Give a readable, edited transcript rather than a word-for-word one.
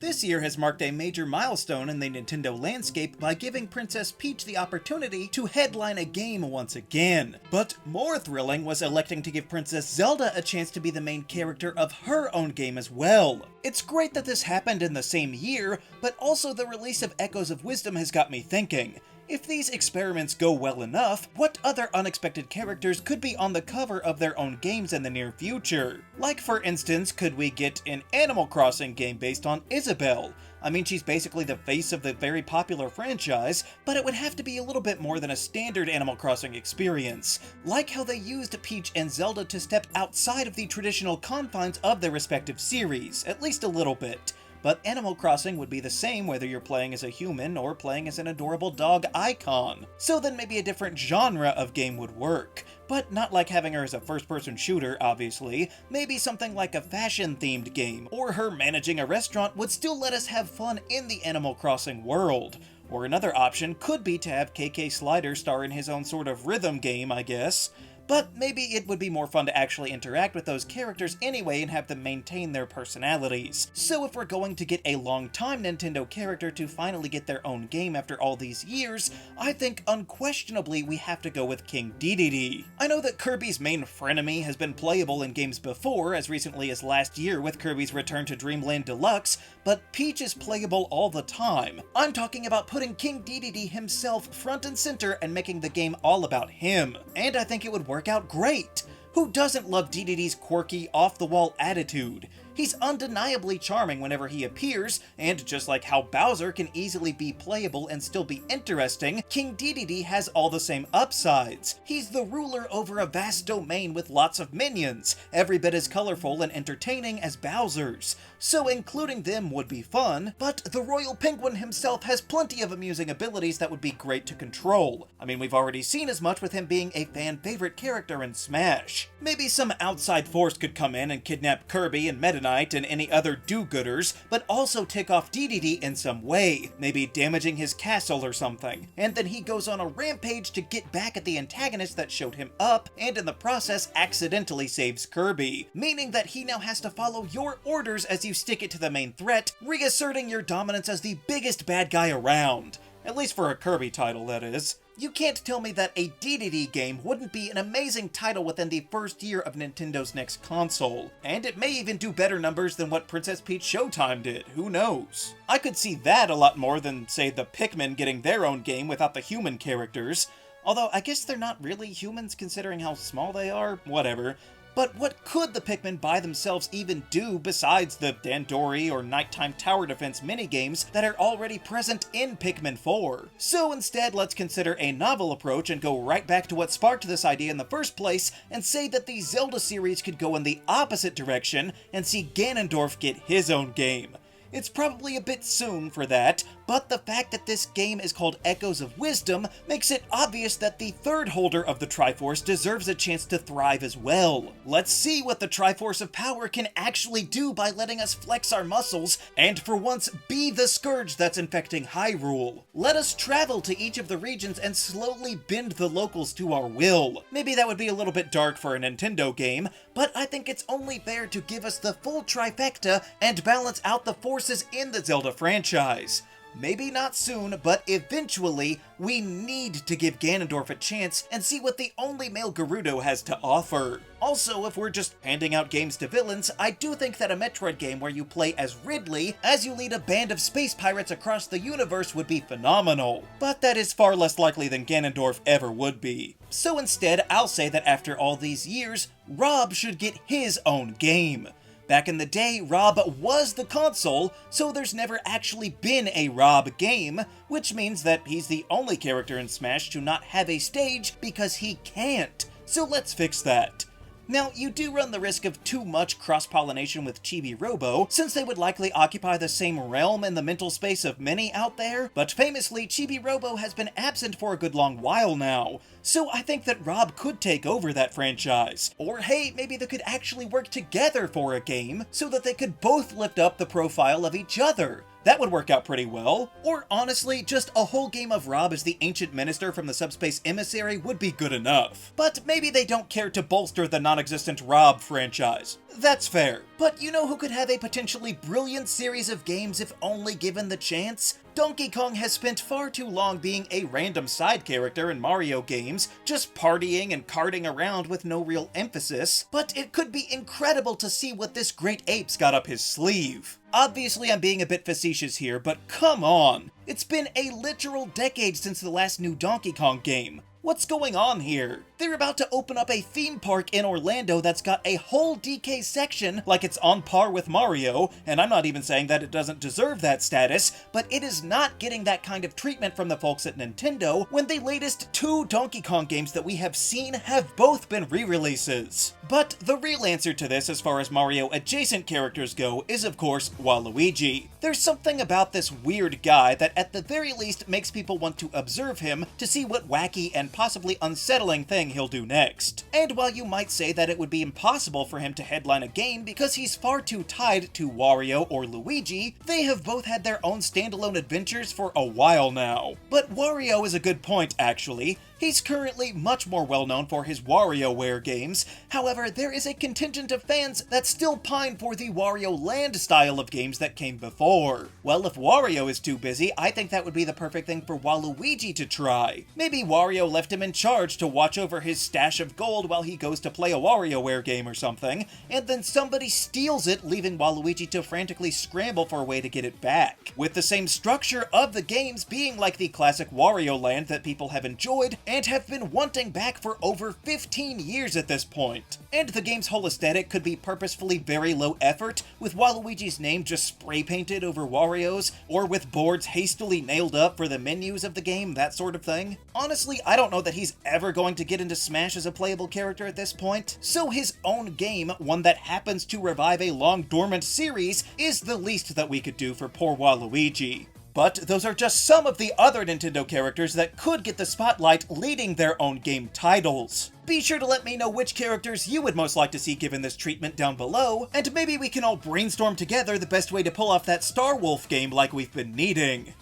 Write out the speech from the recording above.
This year has marked a major milestone in the Nintendo landscape by giving Princess Peach the opportunity to headline a game once again. But more thrilling was electing to give Princess Zelda a chance to be the main character of her own game as well. It's great that this happened in the same year, but also the release of Echoes of Wisdom has got me thinking. If these experiments go well enough, what other unexpected characters could be on the cover of their own games in the near future? Like, for instance, could we get an Animal Crossing game based on Isabelle? I mean, she's basically the face of the very popular franchise, but it would have to be a little bit more than a standard Animal Crossing experience. Like how they used Peach and Zelda to step outside of the traditional confines of their respective series, at least a little bit. But Animal Crossing would be the same whether you're playing as a human or playing as an adorable dog icon. So then maybe a different genre of game would work. But not like having her as a first-person shooter, obviously. Maybe something like a fashion-themed game, or her managing a restaurant would still let us have fun in the Animal Crossing world. Or another option could be to have KK Slider star in his own sort of rhythm game, I guess. But maybe it would be more fun to actually interact with those characters anyway and have them maintain their personalities. So if we're going to get a long-time Nintendo character to finally get their own game after all these years, I think unquestionably we have to go with King Dedede. I know that Kirby's main frenemy has been playable in games before, as recently as last year with Kirby's Return to Dreamland Deluxe, but Peach is playable all the time. I'm talking about putting King Dedede himself front and center and making the game all about him. And I think it would work out great. Who doesn't love Dedede's quirky, off-the-wall attitude? He's undeniably charming whenever he appears, and just like how Bowser can easily be playable and still be interesting, King Dedede has all the same upsides. He's the ruler over a vast domain with lots of minions, every bit as colorful and entertaining as Bowser's. So including them would be fun, but the Royal Penguin himself has plenty of amusing abilities that would be great to control. I mean, we've already seen as much with him being a fan-favorite character in Smash. Maybe some outside force could come in and kidnap Kirby and Meta Knight and any other do-gooders, but also tick off Dedede in some way, maybe damaging his castle or something, and then he goes on a rampage to get back at the antagonist that showed him up, and in the process accidentally saves Kirby, meaning that he now has to follow your orders as you stick it to the main threat, reasserting your dominance as the biggest bad guy around. At least for a Kirby title, that is. You can't tell me that a Dedede game wouldn't be an amazing title within the first year of Nintendo's next console. And it may even do better numbers than what Princess Peach Showtime did, who knows? I could see that a lot more than, say, the Pikmin getting their own game without the human characters. Although, I guess they're not really humans considering how small they are, whatever. But what could the Pikmin by themselves even do besides the Dandori or Nighttime Tower Defense minigames that are already present in Pikmin 4? So instead, let's consider a novel approach and go right back to what sparked this idea in the first place and say that the Zelda series could go in the opposite direction and see Ganondorf get his own game. It's probably a bit soon for that, but the fact that this game is called Echoes of Wisdom makes it obvious that the third holder of the Triforce deserves a chance to thrive as well. Let's see what the Triforce of Power can actually do by letting us flex our muscles and for once be the scourge that's infecting Hyrule. Let us travel to each of the regions and slowly bend the locals to our will. Maybe that would be a little bit dark for a Nintendo game, but I think it's only fair to give us the full trifecta and balance out the forces in the Zelda franchise. Maybe not soon, but eventually, we need to give Ganondorf a chance and see what the only male Gerudo has to offer. Also, if we're just handing out games to villains, I do think that a Metroid game where you play as Ridley as you lead a band of space pirates across the universe would be phenomenal. But that is far less likely than Ganondorf ever would be. So instead, I'll say that after all these years, R.O.B should get his own game. Back in the day, R.O.B was the console, so there's never actually been a R.O.B game, which means that he's the only character in Smash to not have a stage because he can't. So let's fix that. Now, you do run the risk of too much cross-pollination with Chibi Robo, since they would likely occupy the same realm in the mental space of many out there, but famously, Chibi Robo has been absent for a good long while now, so I think that R.O.B could take over that franchise. Or hey, maybe they could actually work together for a game, so that they could both lift up the profile of each other. That would work out pretty well. Or honestly, just a whole game of R.O.B as the ancient minister from the Subspace Emissary would be good enough. But maybe they don't care to bolster the non-existent R.O.B franchise. That's fair. But you know who could have a potentially brilliant series of games if only given the chance? Donkey Kong has spent far too long being a random side character in Mario games, just partying and karting around with no real emphasis, but it could be incredible to see what this great ape's got up his sleeve. Obviously, I'm being a bit facetious here, but come on! It's been a literal decade since the last new Donkey Kong game. What's going on here? They're about to open up a theme park in Orlando that's got a whole DK section like it's on par with Mario, and I'm not even saying that it doesn't deserve that status, but it is not getting that kind of treatment from the folks at Nintendo when the latest 2 Donkey Kong games that we have seen have both been re-releases. But the real answer to this as far as Mario adjacent characters go is of course Waluigi. There's something about this weird guy that at the very least makes people want to observe him to see what wacky and possibly unsettling thing he'll do next. And while you might say that it would be impossible for him to headline a game because he's far too tied to Wario or Luigi, they have both had their own standalone adventures for a while now. But Wario is a good point, actually. He's currently much more well known for his WarioWare games, however there is a contingent of fans that still pine for the Wario Land style of games that came before. Well, if Wario is too busy, I think that would be the perfect thing for Waluigi to try. Maybe Wario left him in charge to watch over his stash of gold while he goes to play a WarioWare game or something, and then somebody steals it, leaving Waluigi to frantically scramble for a way to get it back. With the same structure of the games being like the classic Wario Land that people have enjoyed, and have been wanting back for over 15 years at this point. And the game's whole aesthetic could be purposefully very low effort, with Waluigi's name just spray painted over Wario's, or with boards hastily nailed up for the menus of the game, that sort of thing. Honestly, I don't know that he's ever going to get into Smash as a playable character at this point, so his own game, one that happens to revive a long dormant series, is the least that we could do for poor Waluigi. But those are just some of the other Nintendo characters that could get the spotlight leading their own game titles. Be sure to let me know which characters you would most like to see given this treatment down below, and maybe we can all brainstorm together the best way to pull off that Star Wolf game like we've been needing.